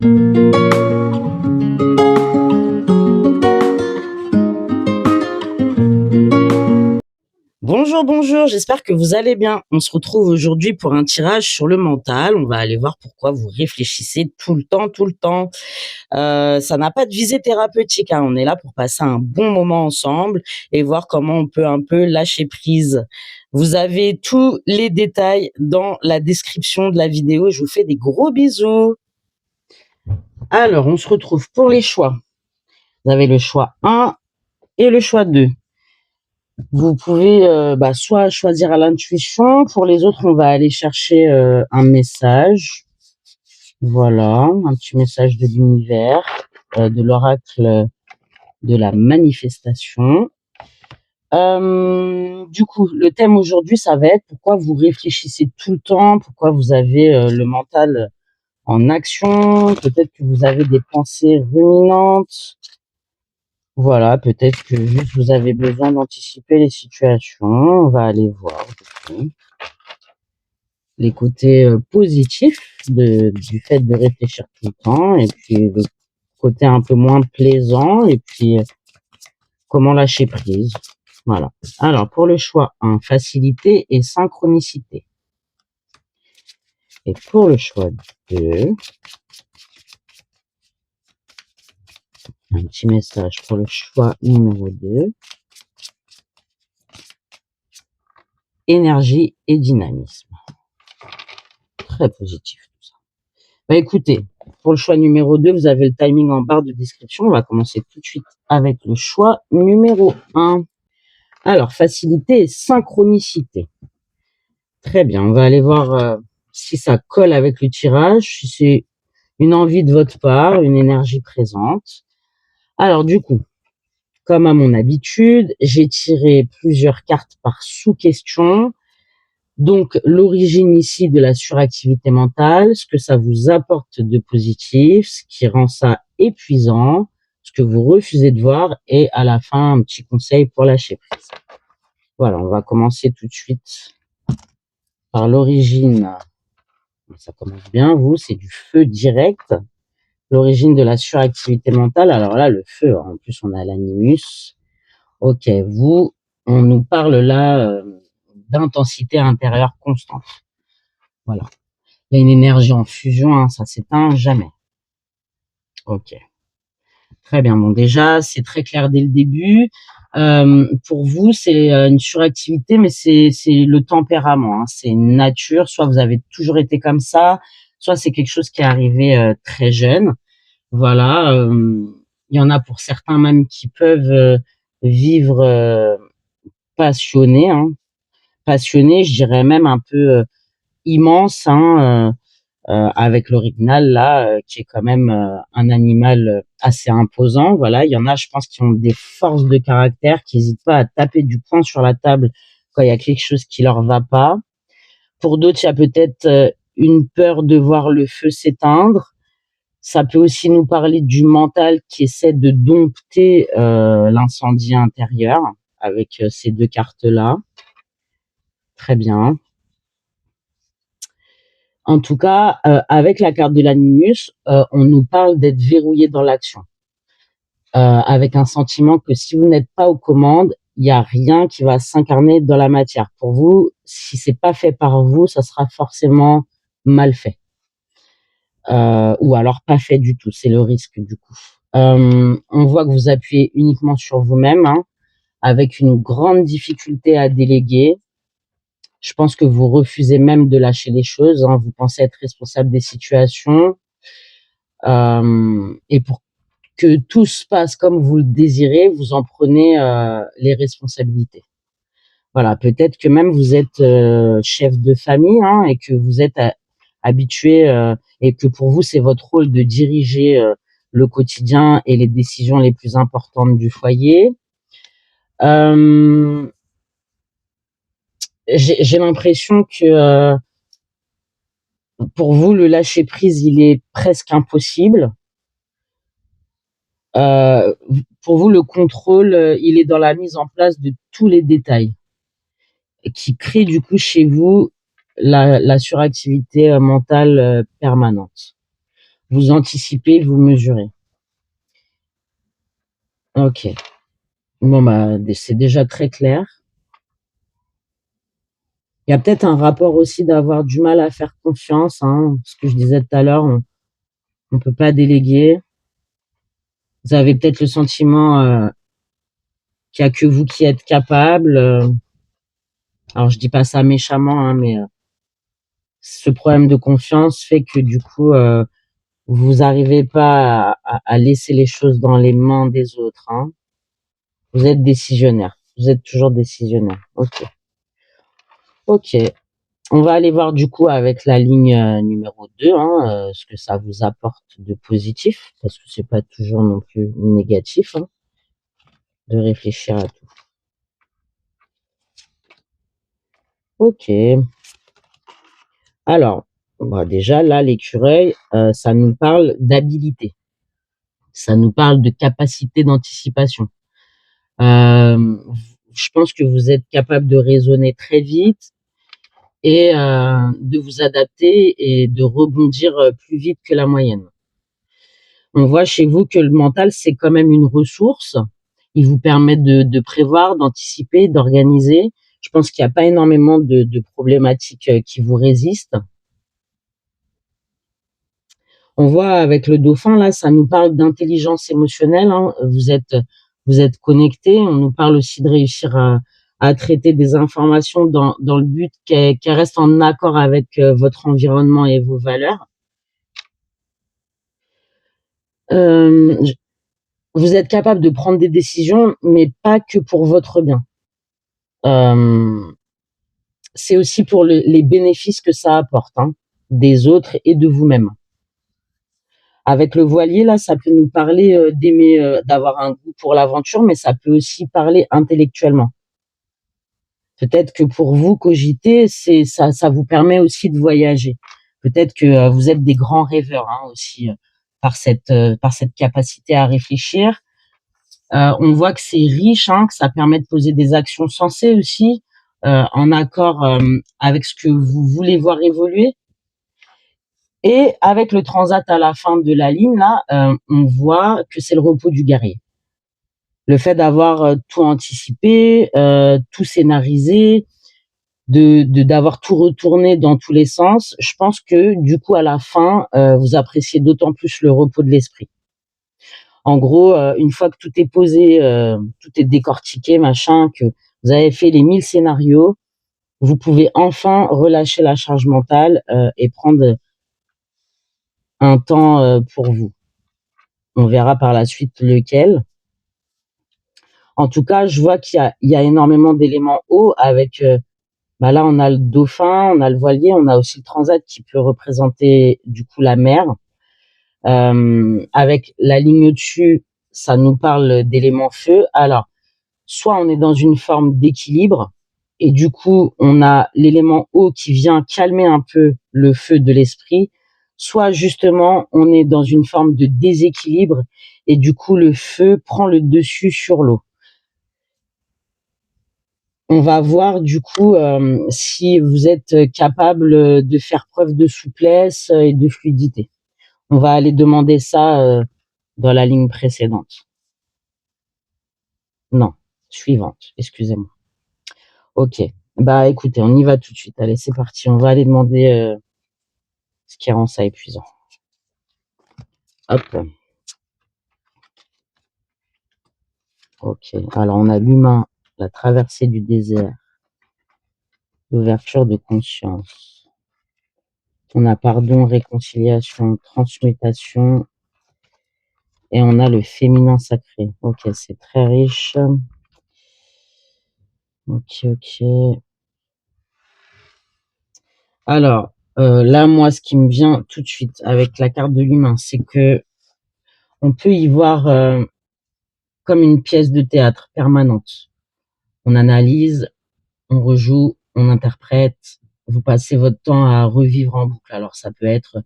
Bonjour, bonjour, j'espère que vous allez bien. On se retrouve aujourd'hui pour un tirage sur le mental. On va aller voir pourquoi vous réfléchissez tout le temps, tout le temps. Ça n'a pas de visée thérapeutique, hein. On est là pour passer un bon moment ensemble et voir comment on peut un peu lâcher prise. Vous avez tous les détails dans la description de la vidéo. Je vous fais des gros bisous. Alors, on se retrouve pour les choix. Vous avez le choix 1 et le choix 2. Vous pouvez soit choisir à l'intuition. Pour les autres, on va aller chercher un message. Voilà, un petit message de l'univers, de l'oracle de la manifestation. Du coup, le thème aujourd'hui, ça va être pourquoi vous réfléchissez tout le temps, pourquoi vous avez le mental en action, peut-être que vous avez des pensées ruminantes. Voilà, peut-être que juste vous avez besoin d'anticiper les situations. On va aller voir les côtés positifs du fait de réfléchir tout le temps et puis le côté un peu moins plaisant et puis comment lâcher prise. Voilà. Alors, pour le choix 1, facilité et synchronicité. Et pour le choix 2, un petit message pour le choix numéro 2, énergie et dynamisme. Très positif tout ça. Bah écoutez, pour le choix numéro 2, vous avez le timing en barre de description. On va commencer tout de suite avec le choix numéro 1. Alors, facilité et synchronicité. Très bien, on va aller voir si ça colle avec le tirage, si c'est une envie de votre part, une énergie présente. Alors du coup, comme à mon habitude, j'ai tiré plusieurs cartes par sous-question. Donc l'origine ici de la suractivité mentale, ce que ça vous apporte de positif, ce qui rend ça épuisant, ce que vous refusez de voir et à la fin, un petit conseil pour lâcher prise. Voilà, on va commencer tout de suite par l'origine. Ça commence bien, vous, c'est du feu direct. L'origine de la suractivité mentale, alors là, le feu, en plus, on a l'animus. Ok, vous, on nous parle là d'intensité intérieure constante. Voilà. Il y a une énergie en fusion, hein, ça s'éteint jamais. Ok. Très bien. Bon, déjà, c'est très clair dès le début. Pour vous, c'est une suractivité, mais c'est le tempérament, hein, c'est une nature. Soit vous avez toujours été comme ça, soit c'est quelque chose qui est arrivé très jeune. Voilà. Il y en a pour certains même qui peuvent vivre passionnés, hein. Passionnés, je dirais même un peu immense, hein, avec l'orignal là, qui est quand même un animal assez imposant. Voilà, il y en a, je pense, qui ont des forces de caractère, qui n'hésitent pas à taper du poing sur la table quand il y a quelque chose qui leur va pas. Pour d'autres, il y a peut-être une peur de voir le feu s'éteindre. Ça peut aussi nous parler du mental qui essaie de dompter l'incendie intérieur avec ces deux cartes-là. Très bien. En tout cas, avec la carte de l'animus, on nous parle d'être verrouillé dans l'action, avec un sentiment que si vous n'êtes pas aux commandes, il y a rien qui va s'incarner dans la matière. Pour vous, si c'est pas fait par vous, ça sera forcément mal fait, ou alors pas fait du tout. C'est le risque du coup. On voit que vous appuyez uniquement sur vous-même, hein, avec une grande difficulté à déléguer. Je pense que vous refusez même de lâcher les choses, hein. Vous pensez être responsable des situations. Et pour que tout se passe comme vous le désirez, vous en prenez les responsabilités. Voilà, peut-être que même vous êtes chef de famille, hein, et que vous êtes habitué et que pour vous c'est votre rôle de diriger le quotidien et les décisions les plus importantes du foyer. J'ai l'impression que pour vous le lâcher prise il est presque impossible. Pour vous, le contrôle, il est dans la mise en place de tous les détails qui crée du coup chez vous la suractivité mentale permanente. Vous anticipez, vous mesurez. Ok. Bon, bah, c'est déjà très clair. Il y a peut-être un rapport aussi d'avoir du mal à faire confiance, hein. Ce que je disais tout à l'heure, on peut pas déléguer. Vous avez peut-être le sentiment qu'il y a que vous qui êtes capable. Alors, je dis pas ça méchamment, hein, mais ce problème de confiance fait que du coup, vous arrivez pas à laisser les choses dans les mains des autres, hein. Vous êtes décisionnaire. Vous êtes toujours décisionnaire. Ok. Ok. On va aller voir du coup avec la ligne numéro 2, hein, ce que ça vous apporte de positif, parce que c'est pas toujours non plus négatif, hein, de réfléchir à tout. Ok. Alors, bah déjà là, l'écureuil, ça nous parle d'habilité. Ça nous parle de capacité d'anticipation. Euh, je pense que vous êtes capable de raisonner très vite et de vous adapter et de rebondir plus vite que la moyenne. On voit chez vous que le mental, c'est quand même une ressource. Il vous permet de prévoir, d'anticiper, d'organiser. Je pense qu'il n'y a pas énormément de problématiques qui vous résistent. On voit avec le dauphin, là, ça nous parle d'intelligence émotionnelle, hein. Vous êtes connecté. On nous parle aussi de réussir à traiter des informations dans le but qu'elles restent en accord avec votre environnement et vos valeurs. Euh, vous êtes capable de prendre des décisions, mais pas que pour votre bien. Euh, c'est aussi pour les bénéfices que ça apporte, hein, des autres et de vous-même. Avec le voilier, là, ça peut nous parler d'aimer, d'avoir un goût pour l'aventure, mais ça peut aussi parler intellectuellement. Peut-être que pour vous, cogiter, ça vous permet aussi de voyager. Peut-être que vous êtes des grands rêveurs, hein, aussi, par cette capacité à réfléchir. On voit que c'est riche, hein, que ça permet de poser des actions sensées aussi, en accord avec ce que vous voulez voir évoluer. Et avec le transat à la fin de la ligne, là, on voit que c'est le repos du guerrier. Le fait d'avoir tout anticipé, tout scénarisé, d'avoir tout retourné dans tous les sens, je pense que du coup, à la fin, vous appréciez d'autant plus le repos de l'esprit. En gros, une fois que tout est posé, tout est décortiqué, machin, que vous avez fait les 1000 scénarios, vous pouvez enfin relâcher la charge mentale et prendre un temps pour vous. On verra par la suite lequel. En tout cas, je vois il y a énormément d'éléments hauts avec, bah là, on a le dauphin, on a le voilier, on a aussi le transat qui peut représenter du coup la mer. Avec la ligne au-dessus, ça nous parle d'éléments feu. Alors, soit on est dans une forme d'équilibre et du coup, on a l'élément eau qui vient calmer un peu le feu de l'esprit, soit justement, on est dans une forme de déséquilibre et du coup, le feu prend le dessus sur l'eau. On va voir du coup si vous êtes capable de faire preuve de souplesse et de fluidité. On va aller demander ça dans la ligne précédente. Non, suivante, excusez-moi. Ok, bah écoutez, on y va tout de suite. Allez, c'est parti. On va aller demander ce qui rend ça épuisant. Hop. Ok, alors on a l'humain, la traversée du désert, l'ouverture de conscience. On a pardon, réconciliation, transmutation. Et on a le féminin sacré. Ok, c'est très riche. Ok, ok. Alors, là, moi, ce qui me vient tout de suite avec la carte de l'humain, c'est que on peut y voir comme une pièce de théâtre permanente. On analyse, on rejoue, on interprète. Vous passez votre temps à revivre en boucle. Alors, ça peut être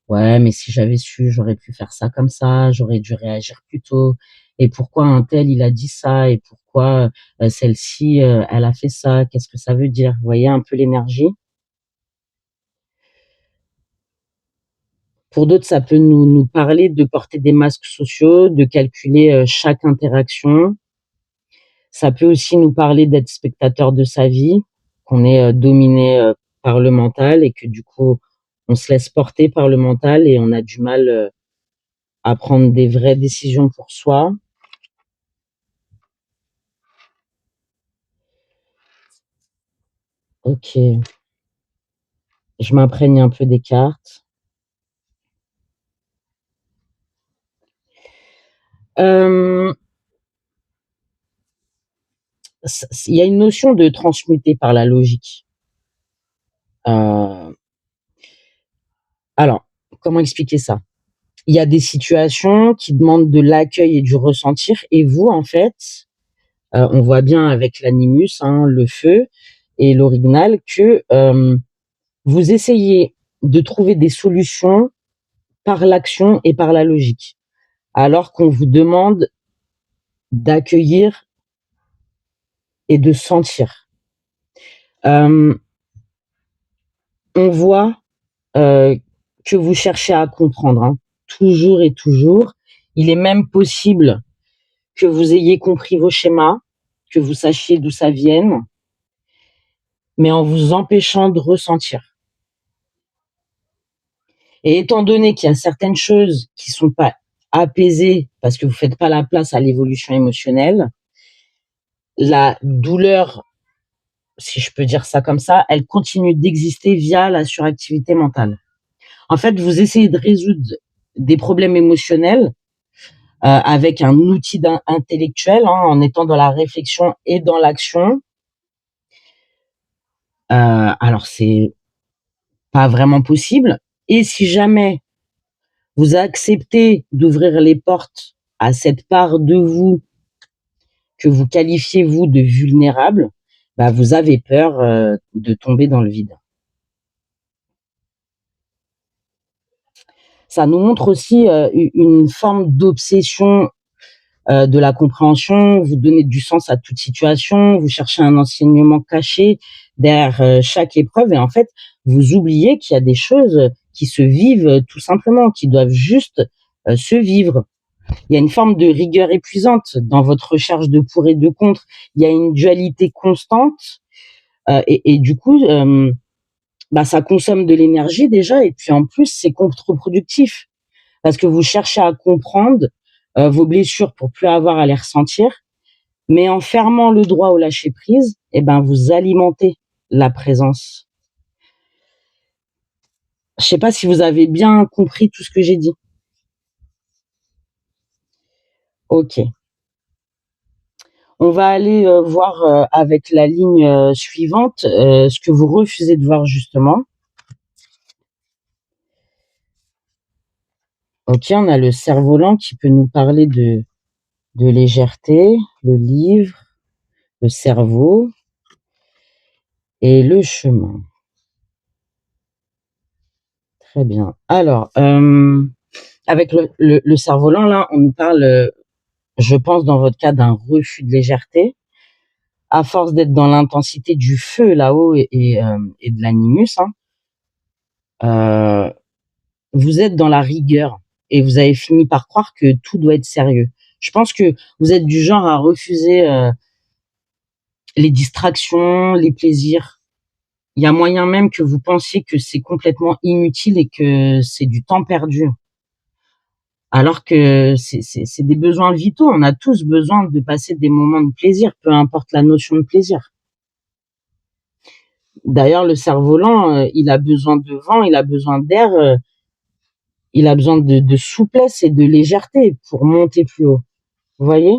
ouais, mais si j'avais su, j'aurais pu faire ça comme ça, j'aurais dû réagir plus tôt. Et pourquoi un tel, il a dit ça? Et pourquoi celle-ci, elle a fait ça? Qu'est-ce que ça veut dire? Vous voyez un peu l'énergie? Pour d'autres, ça peut nous parler de porter des masques sociaux, de calculer chaque interaction. Ça peut aussi nous parler d'être spectateur de sa vie, qu'on est dominé par le mental et que du coup, on se laisse porter par le mental et on a du mal à prendre des vraies décisions pour soi. Ok, je m'imprègne un peu des cartes. Il y a une notion de transmuter par la logique. Alors, comment expliquer ça? Il y a des situations qui demandent de l'accueil et du ressentir, et vous, en fait, on voit bien avec l'animus, hein, le feu et l'original, que vous essayez de trouver des solutions par l'action et par la logique, alors qu'on vous demande d'accueillir et de sentir. On voit que vous cherchez à comprendre, hein, toujours et toujours. Il est même possible que vous ayez compris vos schémas, que vous sachiez d'où ça vienne, mais en vous empêchant de ressentir. Et étant donné qu'il y a certaines choses qui sont pas apaisées parce que vous faites pas la place à l'évolution émotionnelle, la douleur, si je peux dire ça comme ça, elle continue d'exister via la suractivité mentale. En fait, vous essayez de résoudre des problèmes émotionnels avec un outil intellectuel, hein, en étant dans la réflexion et dans l'action. Alors, c'est pas vraiment possible. Et si jamais vous acceptez d'ouvrir les portes à cette part de vous que vous qualifiez, vous, de vulnérable, bah, vous avez peur de tomber dans le vide. Ça nous montre aussi une forme d'obsession de la compréhension, vous donnez du sens à toute situation, vous cherchez un enseignement caché derrière chaque épreuve et en fait, vous oubliez qu'il y a des choses qui se vivent tout simplement, qui doivent juste se vivre. Il y a une forme de rigueur épuisante dans votre recherche de pour et de contre. Il y a une dualité constante et du coup, bah, ça consomme de l'énergie déjà et puis en plus, c'est contre-productif parce que vous cherchez à comprendre vos blessures pour plus avoir à les ressentir, mais en fermant le droit au lâcher prise, eh ben vous alimentez la présence. Je sais pas si vous avez bien compris tout ce que j'ai dit. Ok. On va aller voir avec la ligne suivante ce que vous refusez de voir justement. Ok, on a le cerf-volant qui peut nous parler de légèreté, le livre, le cerveau et le chemin. Très bien. Alors, avec le cerf-volant, là, on nous parle, je pense, dans votre cas, d'un refus de légèreté. À force d'être dans l'intensité du feu là-haut et de l'animus, hein, vous êtes dans la rigueur et vous avez fini par croire que tout doit être sérieux. Je pense que vous êtes du genre à refuser les distractions, les plaisirs. Il y a moyen même que vous pensiez que c'est complètement inutile et que c'est du temps perdu. Alors que c'est des besoins vitaux. On a tous besoin de passer des moments de plaisir, peu importe la notion de plaisir. D'ailleurs, le cerf-volant, il a besoin de vent, il a besoin d'air, il a besoin de souplesse et de légèreté pour monter plus haut. Vous voyez?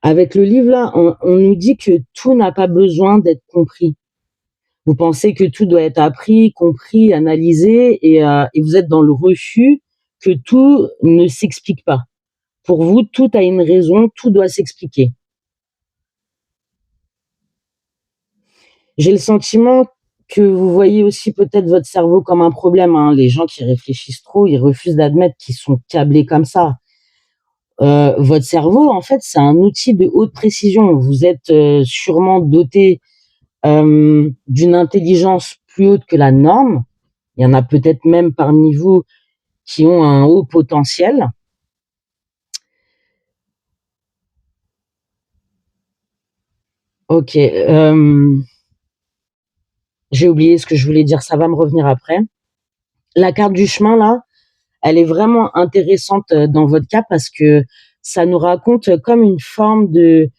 Avec le livre là, on nous dit que tout n'a pas besoin d'être compris. Vous pensez que tout doit être appris, compris, analysé, et vous êtes dans le refus que tout ne s'explique pas. Pour vous, tout a une raison, tout doit s'expliquer. J'ai le sentiment que vous voyez aussi peut-être votre cerveau comme un problème, hein. Les gens qui réfléchissent trop, ils refusent d'admettre qu'ils sont câblés comme ça. Votre cerveau, en fait, c'est un outil de haute précision. Vous êtes sûrement doté d'une intelligence plus haute que la norme. Il y en a peut-être même parmi vous qui ont un haut potentiel. Ok. J'ai oublié ce que je voulais dire, ça va me revenir après. La carte du chemin, là, elle est vraiment intéressante dans votre cas parce que ça nous raconte comme une forme de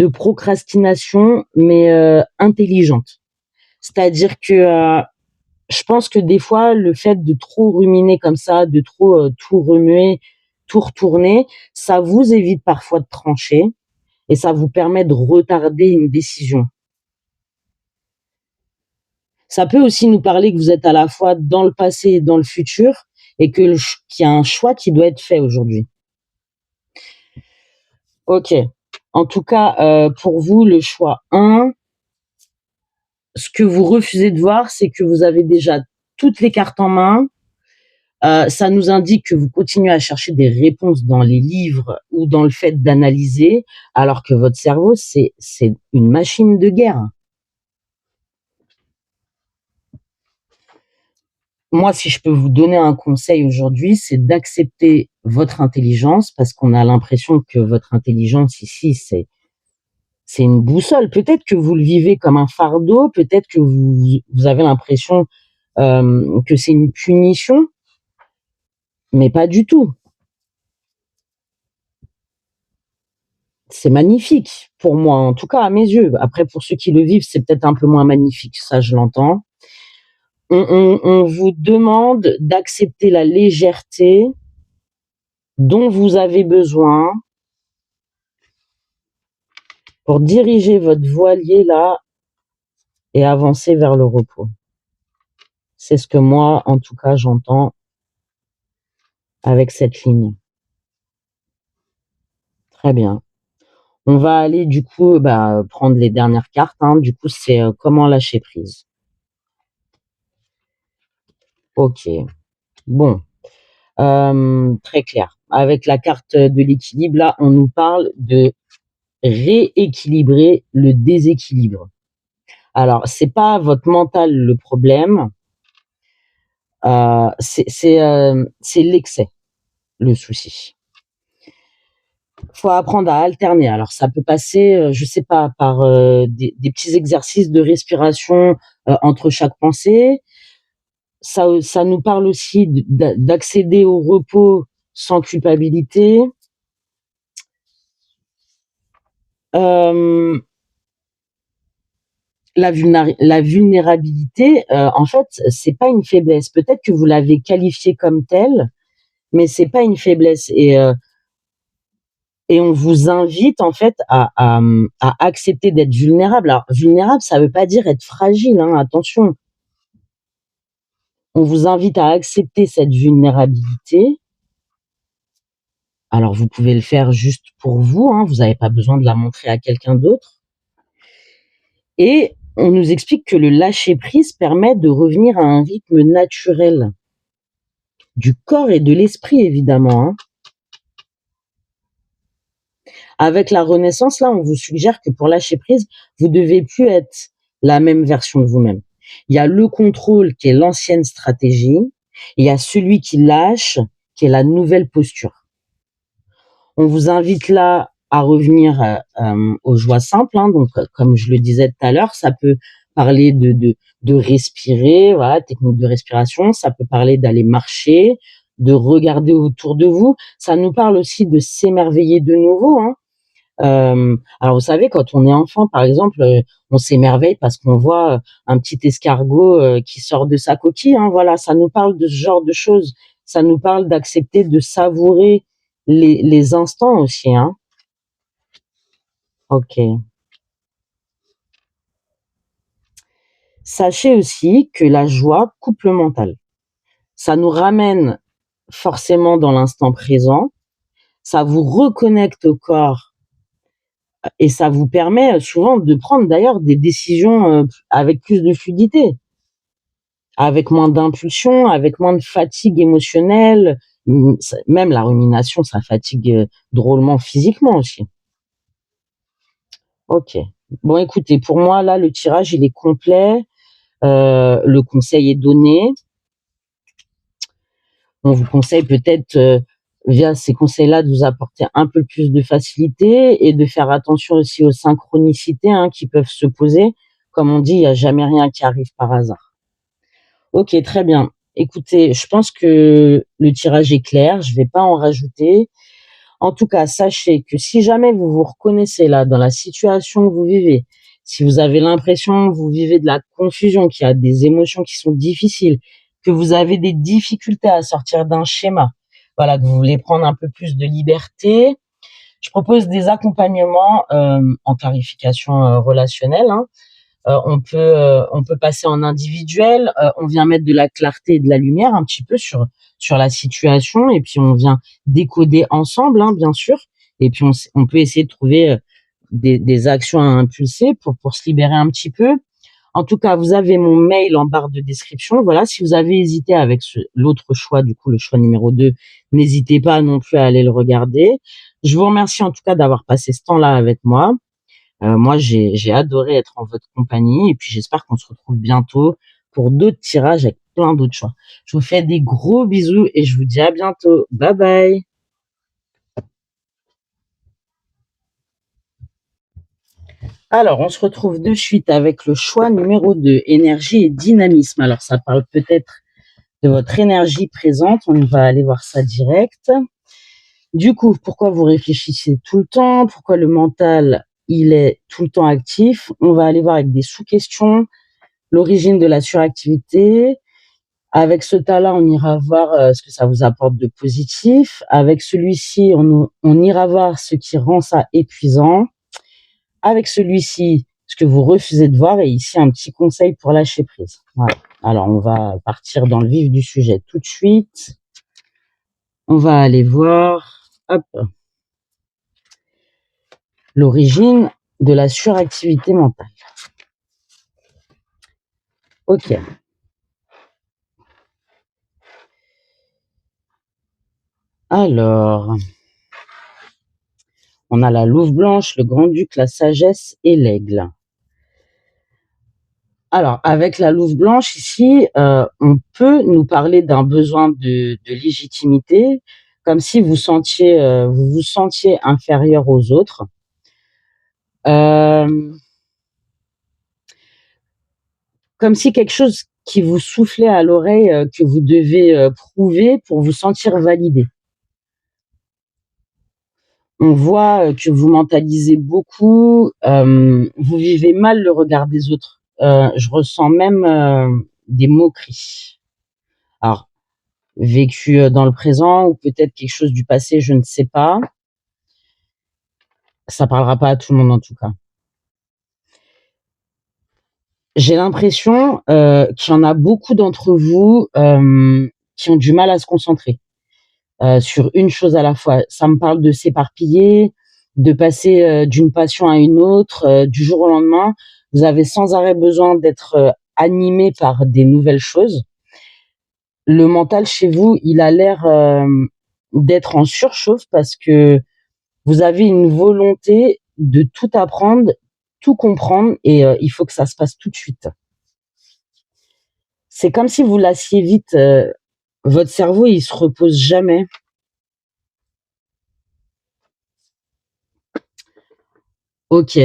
procrastination, mais intelligente. C'est-à-dire que je pense que des fois, le fait de trop ruminer comme ça, de trop tout remuer, tout retourner, ça vous évite parfois de trancher et ça vous permet de retarder une décision. Ça peut aussi nous parler que vous êtes à la fois dans le passé et dans le futur et que qu'il y a un choix qui doit être fait aujourd'hui. Ok. En tout cas, pour vous, le choix 1, ce que vous refusez de voir, c'est que vous avez déjà toutes les cartes en main. Ça nous indique que vous continuez à chercher des réponses dans les livres ou dans le fait d'analyser, alors que votre cerveau, c'est une machine de guerre. Moi, si je peux vous donner un conseil aujourd'hui, c'est d'accepter votre intelligence parce qu'on a l'impression que votre intelligence ici, c'est une boussole. Peut-être que vous le vivez comme un fardeau, peut-être que vous avez l'impression que c'est une punition, mais pas du tout. C'est magnifique pour moi, en tout cas à mes yeux. Après, pour ceux qui le vivent, c'est peut-être un peu moins magnifique, ça je l'entends. On vous demande d'accepter la légèreté dont vous avez besoin pour diriger votre voilier là et avancer vers le repos. C'est ce que moi, en tout cas, j'entends avec cette ligne. Très bien. On va aller du coup prendre les dernières cartes. Du coup, c'est comment lâcher prise. Ok. Bon. Très clair. Avec la carte de l'équilibre, là, on nous parle de rééquilibrer le déséquilibre. Alors, c'est pas votre mental le problème, c'est l'excès, le souci. Faut apprendre à alterner. Alors, ça peut passer, je sais pas, par des petits exercices de respiration entre chaque pensée. Ça nous parle aussi d'accéder au repos sans culpabilité. La vulnérabilité, en fait, c'est pas une faiblesse. Peut-être que vous l'avez qualifiée comme telle, mais c'est pas une faiblesse. Et on vous invite en fait à accepter d'être vulnérable. Alors, vulnérable, ça veut pas dire être fragile, hein, attention. On vous invite à accepter cette vulnérabilité. Alors, vous pouvez le faire juste pour vous, hein, vous n'avez pas besoin de la montrer à quelqu'un d'autre. Et on nous explique que le lâcher-prise permet de revenir à un rythme naturel du corps et de l'esprit, évidemment. Hein. Avec la renaissance, là, on vous suggère que pour lâcher prise, vous devez plus être la même version de vous-même. Il y a le contrôle qui est l'ancienne stratégie, et il y a celui qui lâche, qui est la nouvelle posture. On vous invite là à revenir aux joies simples. Hein, donc, comme je le disais tout à l'heure, ça peut parler de respirer, voilà, technique de respiration. Ça peut parler d'aller marcher, de regarder autour de vous. Ça nous parle aussi de s'émerveiller de nouveau. Hein. Alors vous savez, quand on est enfant, par exemple, on s'émerveille parce qu'on voit un petit escargot qui sort de sa coquille. Hein, voilà, ça nous parle de ce genre de choses. Ça nous parle d'accepter de savourer les instants aussi. Hein. Ok. Sachez aussi que la joie coupe le mental. Ça nous ramène forcément dans l'instant présent. Ça vous reconnecte au corps et ça vous permet souvent de prendre d'ailleurs des décisions avec plus de fluidité, avec moins d'impulsion, avec moins de fatigue émotionnelle. Même la rumination, ça fatigue drôlement physiquement aussi. Ok. Bon, écoutez, pour moi, là, le tirage, il est complet. le conseil est donné. On vous conseille peut-être, via ces conseils-là, de vous apporter un peu plus de facilité et de faire attention aussi aux synchronicités, hein, qui peuvent se poser. Comme on dit, il y a jamais rien qui arrive par hasard. OK, très bien. Écoutez, je pense que le tirage est clair, je vais pas en rajouter. En tout cas, sachez que si jamais vous vous reconnaissez là dans la situation que vous vivez, si vous avez l'impression que vous vivez de la confusion, qu'il y a des émotions qui sont difficiles, que vous avez des difficultés à sortir d'un schéma, voilà, que vous voulez prendre un peu plus de liberté, je propose des accompagnements en clarification relationnelle, hein. On peut passer en individuel, on vient mettre de la clarté et de la lumière un petit peu sur la situation et puis on vient décoder ensemble, hein, bien sûr. Et puis on peut essayer de trouver des actions à impulser pour se libérer un petit peu. En tout cas, vous avez mon mail en barre de description. Voilà, si vous avez hésité avec l'autre choix, du coup le choix numéro 2, n'hésitez pas non plus à aller le regarder. Je vous remercie en tout cas d'avoir passé ce temps-là avec moi. Moi, j'ai adoré être en votre compagnie et puis j'espère qu'on se retrouve bientôt pour d'autres tirages avec plein d'autres choix. Je vous fais des gros bisous et je vous dis à bientôt. Bye bye. Alors, on se retrouve de suite avec le choix numéro 2, énergie et dynamisme. Alors, ça parle peut-être de votre énergie présente. On va aller voir ça direct. Du coup, pourquoi vous réfléchissez tout le temps? Pourquoi le mental, il est tout le temps actif? On va aller voir avec des sous-questions. L'origine de la suractivité. Avec ce tas-là, on ira voir ce que ça vous apporte de positif. Avec celui-ci, on ira voir ce qui rend ça épuisant. Avec celui-ci, ce que vous refusez de voir. Et ici, un petit conseil pour lâcher prise. Voilà. Alors, on va partir dans le vif du sujet tout de suite. On va aller voir, hop, l'origine de la suractivité mentale. Ok. Alors, on a la louve blanche, le grand-duc, la sagesse et l'aigle. Alors, avec la louve blanche ici, on peut nous parler d'un besoin de légitimité, comme si vous vous sentiez inférieur aux autres. Comme si quelque chose qui vous soufflait à l'oreille, que vous devez prouver pour vous sentir validé. On voit que vous mentalisez beaucoup, vous vivez mal le regard des autres. Je ressens même des moqueries. Alors, vécu dans le présent ou peut-être quelque chose du passé, je ne sais pas. Ça parlera pas à tout le monde en tout cas. J'ai l'impression qu'il y en a beaucoup d'entre vous qui ont du mal à se concentrer sur une chose à la fois. Ça me parle de s'éparpiller, de passer d'une passion à une autre, du jour au lendemain. Vous avez sans arrêt besoin d'être animé par des nouvelles choses. Le mental chez vous, il a l'air d'être en surchauffe parce que vous avez une volonté de tout apprendre, tout comprendre et il faut que ça se passe tout de suite. C'est comme si vous lassiez vite, votre cerveau, il se repose jamais. OK.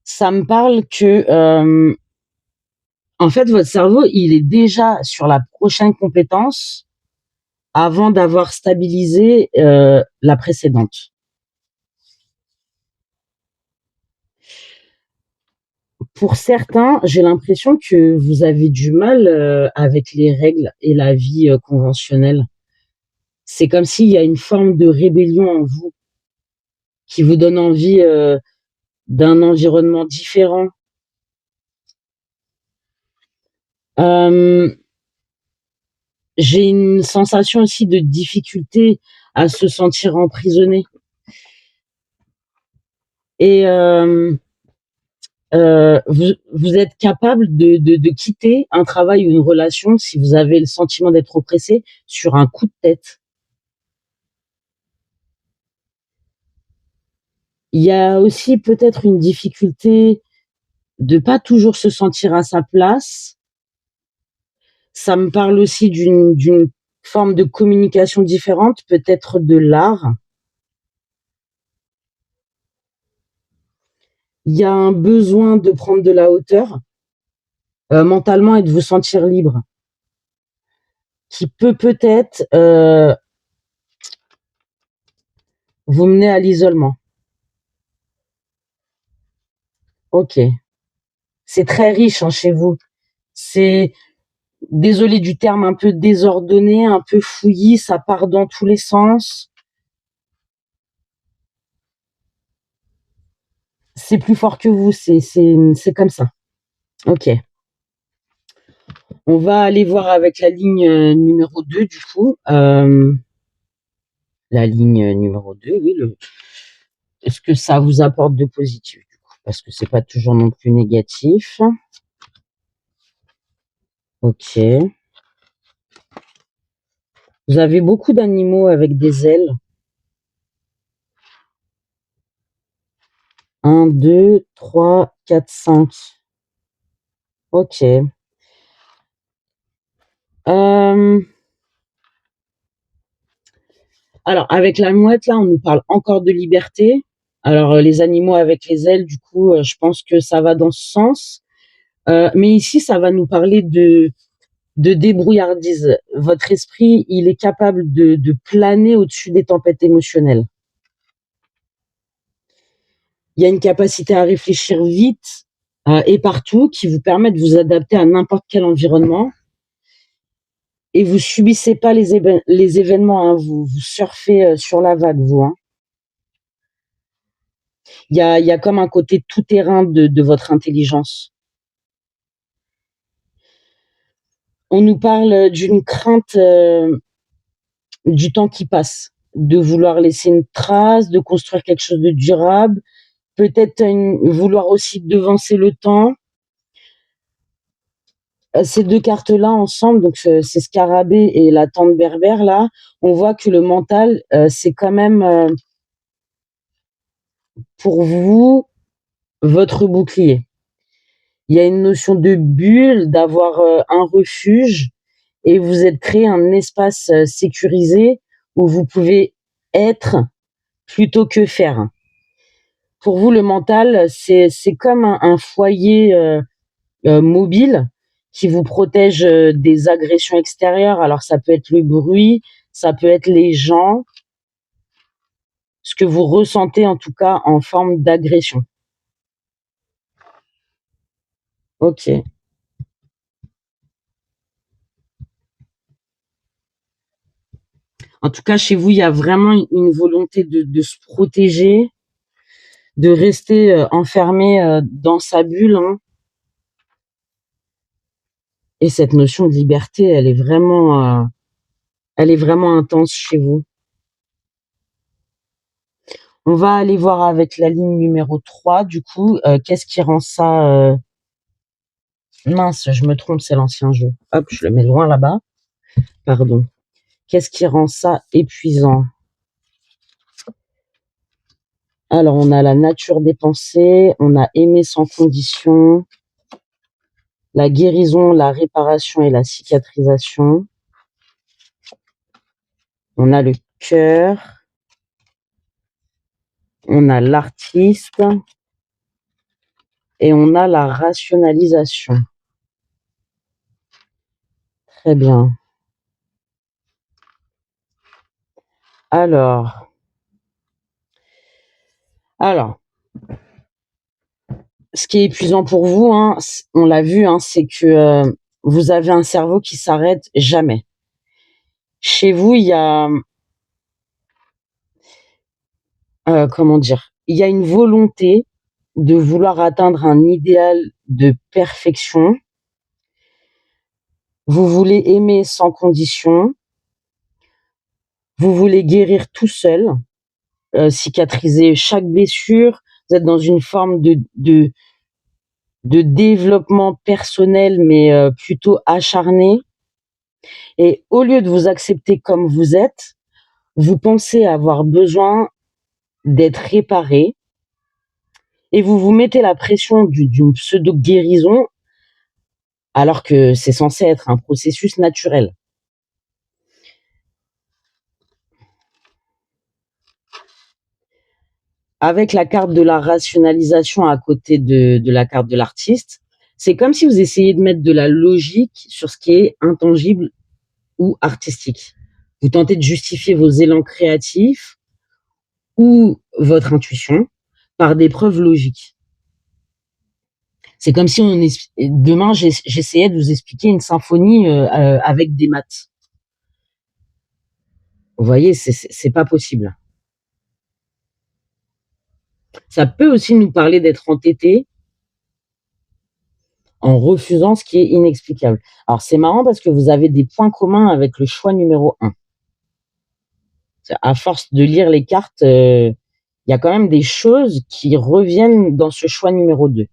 Ça me parle que, en fait, votre cerveau, il est déjà sur la prochaine compétence avant d'avoir stabilisé, la précédente. Pour certains, j'ai l'impression que vous avez du mal, avec les règles et la vie, conventionnelle. C'est comme s'il y a une forme de rébellion en vous qui vous donne envie, d'un environnement différent. Hem, j'ai une sensation aussi de difficulté à se sentir emprisonné et vous êtes capable de quitter un travail ou une relation si vous avez le sentiment d'être oppressé sur un coup de tête. Il y a aussi peut-être une difficulté de pas toujours se sentir à sa place. Ça me parle aussi d'une forme de communication différente, peut-être de l'art. Il y a un besoin de prendre de la hauteur mentalement et de vous sentir libre, qui peut peut-être vous mener à l'isolement. Ok. C'est très riche chez vous. C'est, désolé du terme, un peu désordonné, un peu fouillis, ça part dans tous les sens. C'est plus fort que vous, c'est comme ça. Ok. On va aller voir avec la ligne numéro 2 du coup. La ligne numéro 2, oui. Est-ce que ça vous apporte de positif du coup? Parce que c'est pas toujours non plus négatif. Ok. Vous avez beaucoup d'animaux avec des ailes. 1, 2, 3, 4, 5. Ok. Alors, avec la mouette, là, on nous parle encore de liberté. Alors, les animaux avec les ailes, du coup, je pense que ça va dans ce sens. Mais ici, ça va nous parler de débrouillardise. Votre esprit, il est capable de planer au-dessus des tempêtes émotionnelles. Il y a une capacité à réfléchir vite et partout qui vous permet de vous adapter à n'importe quel environnement. Et vous subissez pas les événements, hein, vous surfez sur la vague, vous. Hein. Il y a comme un côté tout-terrain de votre intelligence. On nous parle d'une crainte du temps qui passe, de vouloir laisser une trace, de construire quelque chose de durable, peut-être vouloir aussi devancer le temps. Ces deux cartes-là ensemble, donc c'est Scarabée et la tante berbère, là, on voit que le mental, c'est quand même pour vous votre bouclier. Il y a une notion de bulle, d'avoir un refuge, et vous êtes créé un espace sécurisé où vous pouvez être plutôt que faire. Pour vous, le mental, c'est comme un foyer mobile qui vous protège des agressions extérieures. Alors, ça peut être le bruit, ça peut être les gens, ce que vous ressentez en tout cas en forme d'agression. Ok. En tout cas, chez vous, il y a vraiment une volonté de se protéger, de rester enfermé dans sa bulle. Hein. Et cette notion de liberté, elle est vraiment intense chez vous. On va aller voir avec la ligne numéro 3, du coup, qu'est-ce qui rend ça... Mince, je me trompe, c'est l'ancien jeu. Hop, je le mets loin là-bas. Pardon. Qu'est-ce qui rend ça épuisant? Alors, on a la nature des pensées, on a aimer sans condition, la guérison, la réparation et la cicatrisation. On a le cœur, on a l'artiste et on a la rationalisation. Très bien. Alors, ce qui est épuisant pour vous, hein, on l'a vu, hein, c'est que vous avez un cerveau qui s'arrête jamais. Chez vous, il y a, comment dire, il y a une volonté de vouloir atteindre un idéal de perfection. Vous voulez aimer sans condition. Vous voulez guérir tout seul, cicatriser chaque blessure. Vous êtes dans une forme de développement personnel, mais plutôt acharné. Et au lieu de vous accepter comme vous êtes, vous pensez avoir besoin d'être réparé et vous vous mettez la pression d'une pseudo-guérison alors que c'est censé être un processus naturel. Avec la carte de la rationalisation à côté de la carte de l'artiste, c'est comme si vous essayez de mettre de la logique sur ce qui est intangible ou artistique. Vous tentez de justifier vos élans créatifs ou votre intuition par des preuves logiques. C'est comme si demain j'essayais de vous expliquer une symphonie avec des maths. Vous voyez, c'est pas possible. Ça peut aussi nous parler d'être entêté en refusant ce qui est inexplicable. Alors c'est marrant parce que vous avez des points communs avec le choix numéro 1. À force de lire les cartes, il y a quand même des choses qui reviennent dans ce choix numéro 2.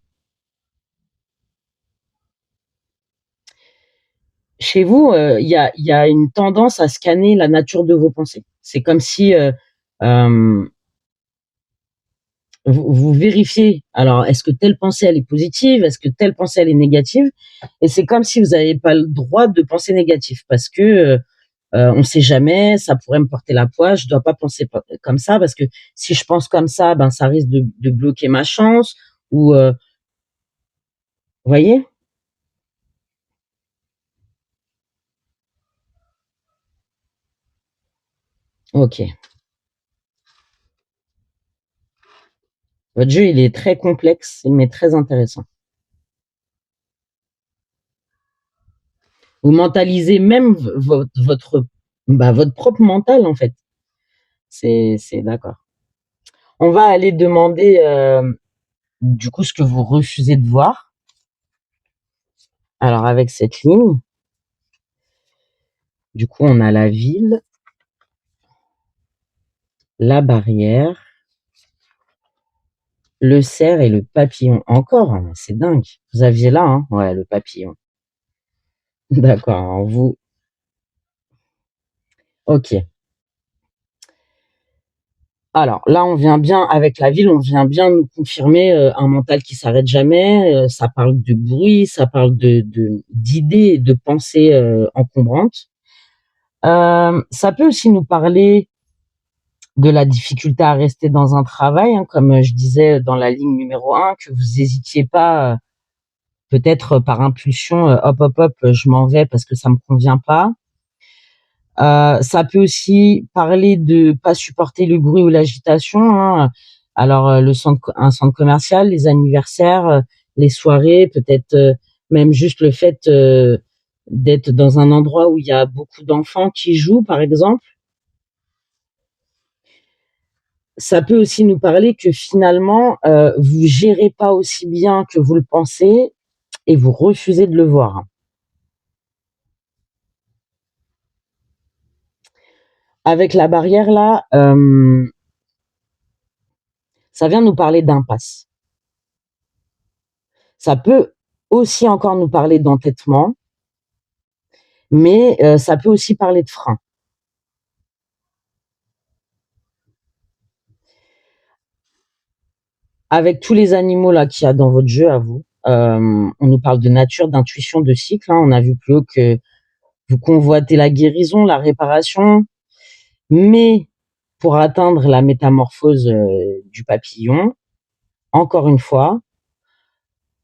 Chez vous, il y a une tendance à scanner la nature de vos pensées. C'est comme si vous vérifiez, alors est-ce que telle pensée elle est positive, est-ce que telle pensée elle est négative, et c'est comme si vous n'avez pas le droit de penser négatif parce que on sait jamais, ça pourrait me porter la poisse, je dois pas penser comme ça parce que si je pense comme ça, ben ça risque de bloquer ma chance ou vous voyez? OK. Votre jeu, il est très complexe mais très intéressant. Vous mentalisez même votre propre mental en fait. C'est d'accord. On va aller demander du coup ce que vous refusez de voir. Alors avec cette ligne, du coup on a la ville, la barrière, le cerf et le papillon. Encore, hein, c'est dingue. Vous aviez là, hein? Ouais, le papillon. D'accord, alors vous. Ok. Alors là, on vient bien avec la ville, on vient bien nous confirmer un mental qui s'arrête jamais. Ça parle de bruit, ça parle d'idées, de pensées encombrantes. Ça peut aussi nous parler de la difficulté à rester dans un travail, hein, comme je disais dans la ligne numéro 1, que vous hésitiez pas, peut-être par impulsion, hop, hop, hop, je m'en vais parce que ça me convient pas. Ça peut aussi parler de pas supporter le bruit ou l'agitation, hein. Alors, un centre commercial, les anniversaires, les soirées, peut-être même juste le fait d'être dans un endroit où il y a beaucoup d'enfants qui jouent, par exemple. Ça peut aussi nous parler que finalement, vous gérez pas aussi bien que vous le pensez et vous refusez de le voir. Avec la barrière là, ça vient nous parler d'impasse. Ça peut aussi encore nous parler d'entêtement, mais ça peut aussi parler de frein. Avec tous les animaux là qu'il y a dans votre jeu à vous, on nous parle de nature, d'intuition, de cycle, hein. On a vu plus haut que vous convoitez la guérison, la réparation, mais pour atteindre la métamorphose du papillon, encore une fois,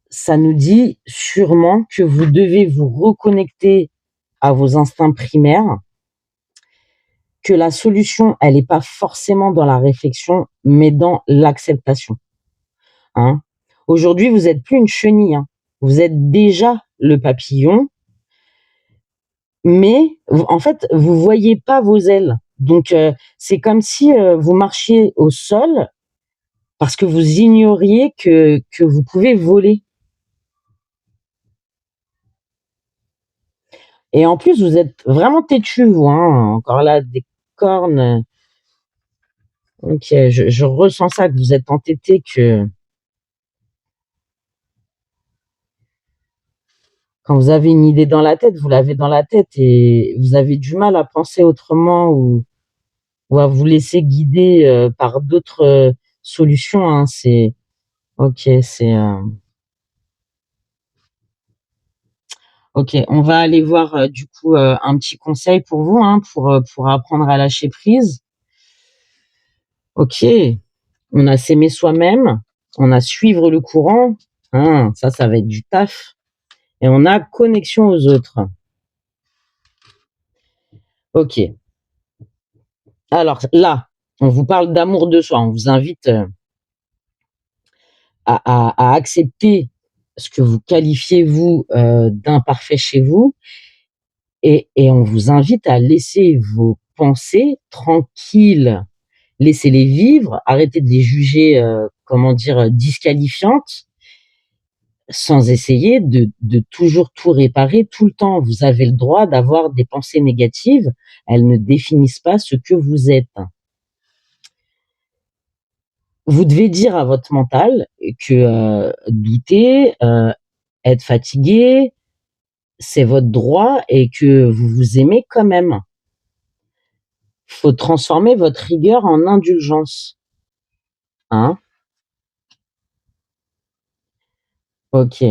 ça nous dit sûrement que vous devez vous reconnecter à vos instincts primaires, que la solution, elle n'est pas forcément dans la réflexion, mais dans l'acceptation. Hein. Aujourd'hui, vous n'êtes plus une chenille, hein. Vous êtes déjà le papillon, mais en fait, vous voyez pas vos ailes. Donc, c'est comme si vous marchiez au sol parce que vous ignoriez que vous pouvez voler. Et en plus, vous êtes vraiment têtu, vous, hein. Encore là, des cornes. Ok, je ressens ça, que vous êtes entêté, que quand vous avez une idée dans la tête, vous l'avez dans la tête et vous avez du mal à penser autrement ou à vous laisser guider par d'autres solutions, hein. Ok, c'est... Ok, on va aller voir du coup un petit conseil pour vous, hein, pour apprendre à lâcher prise. Ok, on a s'aimer soi-même, on a suivre le courant, hein, ça va être du taf, et on a connexion aux autres. Ok, alors là, on vous parle d'amour de soi, on vous invite à accepter ce que vous qualifiez, vous, d'imparfait chez vous, et on vous invite à laisser vos pensées tranquilles. Laissez-les vivre, arrêtez de les juger, comment dire, disqualifiantes, sans essayer de toujours tout réparer tout le temps. Vous avez le droit d'avoir des pensées négatives, elles ne définissent pas ce que vous êtes. Vous devez dire à votre mental que douter, être fatigué, c'est votre droit et que vous vous aimez quand même. Faut transformer votre rigueur en indulgence. Hein? Ok.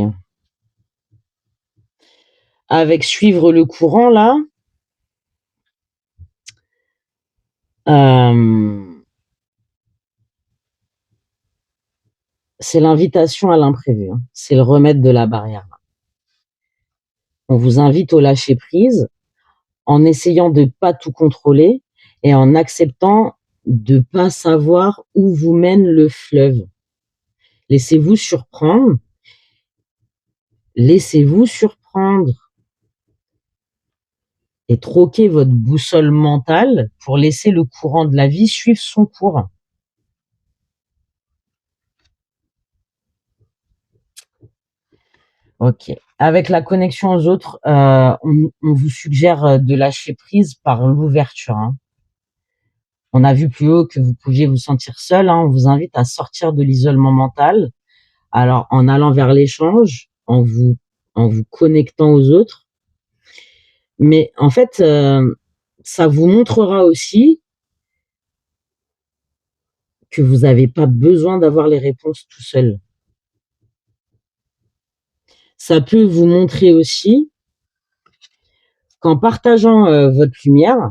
Avec suivre le courant, là, c'est l'invitation à l'imprévu. Hein. C'est le remède de la barrière. On vous invite au lâcher prise en essayant de pas tout contrôler et en acceptant de pas savoir où vous mène le fleuve. Laissez-vous surprendre. Laissez-vous surprendre et troquez votre boussole mentale pour laisser le courant de la vie suivre son cours. Ok. Avec la connexion aux autres, on vous suggère de lâcher prise par l'ouverture. Hein. On a vu plus haut que vous pouviez vous sentir seul. Hein. On vous invite à sortir de l'isolement mental. Alors, en allant vers l'échange, en vous connectant aux autres. Mais en fait, ça vous montrera aussi que vous n'avez pas besoin d'avoir les réponses tout seul. Ça peut vous montrer aussi qu'en partageant votre lumière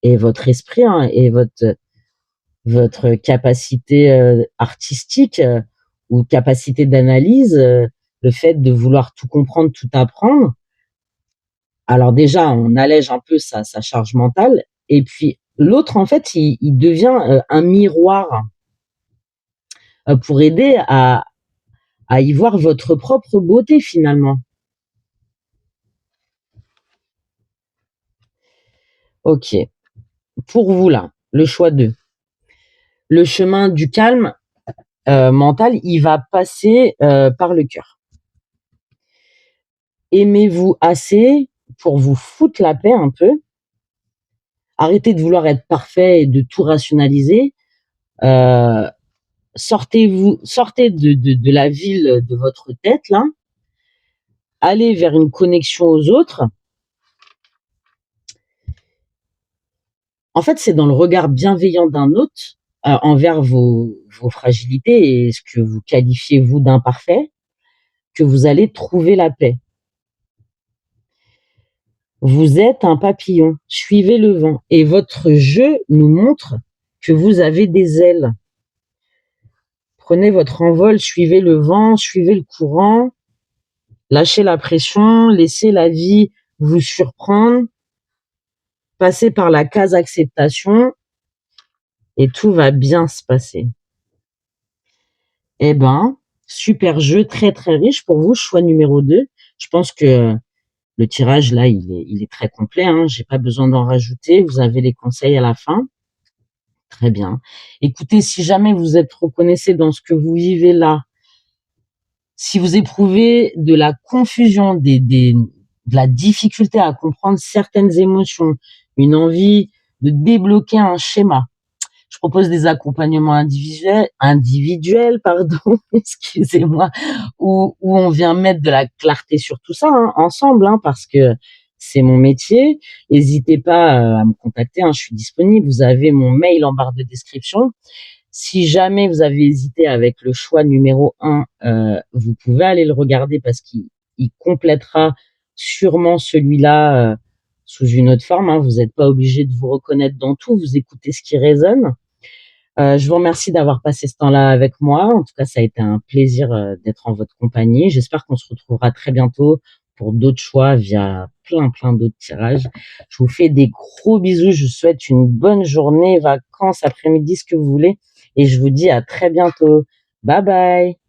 et votre esprit hein, et votre capacité artistique ou capacité d'analyse, le fait de vouloir tout comprendre, tout apprendre. Alors déjà, on allège un peu sa charge mentale. Et puis l'autre, en fait, il devient un miroir pour aider à y voir votre propre beauté finalement. Ok. Pour vous là, le choix 2. Le chemin du calme mental, il va passer par le cœur. Aimez-vous assez pour vous foutre la paix un peu. Arrêtez de vouloir être parfait et de tout rationaliser. Euh, sortez de la ville de votre tête, là. Allez vers une connexion aux autres. En fait, c'est dans le regard bienveillant d'un autre envers vos fragilités et ce que vous qualifiez, vous, d'imparfait, que vous allez trouver la paix. Vous êtes un papillon, suivez le vent. Et votre jeu nous montre que vous avez des ailes. Prenez votre envol, suivez le vent, suivez le courant, lâchez la pression, laissez la vie vous surprendre, passez par la case acceptation et tout va bien se passer. Eh ben, super jeu, très très riche pour vous, choix numéro 2. Je pense que le tirage là, il est très complet, hein. J'ai pas besoin d'en rajouter, vous avez les conseils à la fin. Très bien. Écoutez, si jamais vous êtes reconnaissé dans ce que vous vivez là, si vous éprouvez de la confusion, de la difficulté à comprendre certaines émotions, une envie de débloquer un schéma, je propose des accompagnements individuels, pardon, excusez-moi, où on vient mettre de la clarté sur tout ça hein, ensemble, hein, parce que c'est mon métier. N'hésitez pas à me contacter, hein, je suis disponible. Vous avez mon mail en barre de description. Si jamais vous avez hésité avec le choix numéro 1, vous pouvez aller le regarder parce qu'il complétera sûrement celui-là sous une autre forme. Hein. Vous n'êtes pas obligé de vous reconnaître dans tout, vous écoutez ce qui résonne. Je vous remercie d'avoir passé ce temps-là avec moi. En tout cas, ça a été un plaisir d'être en votre compagnie. J'espère qu'on se retrouvera très bientôt pour d'autres choix via plein d'autres tirages. Je vous fais des gros bisous. Je vous souhaite une bonne journée, vacances, après-midi, ce que vous voulez. Et je vous dis à très bientôt. Bye bye.